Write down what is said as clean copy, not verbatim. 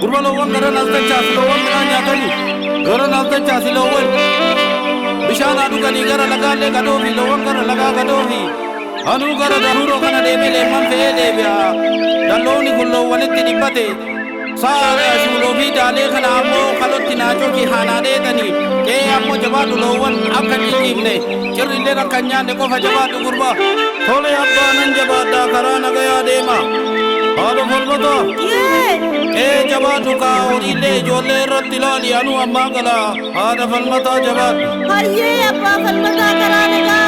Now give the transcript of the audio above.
Gurbalawwan gara naltachaa filoowwan midhaan nyaatanii gara naltachaa filoowwan bishaan dhuganii gara lagaallee gadoofi loowwan gara lagaa gadoofi anuu gara daruuroo kana deemee leemman fe'ee deebi'a dalloonni kun loowwanitti dhibbate sa'a shuuloo fi daalee kana ammoo kalotti naachoo fi haanaa dheetanii qe'ee ammoo jabaadhu loowwan akka jijjiimne cirrillee akka hin nyaanne qofa jabaadhu gurba tole abbaa nan jabaadhaa karaa nagayaa deema haadha falmataa jabaadhu kaa horiillee ijoollee irratti ilaali anuu ammaa gala haadha falmataa jabaadhu hayyee abbaa falmataa karaa nagaa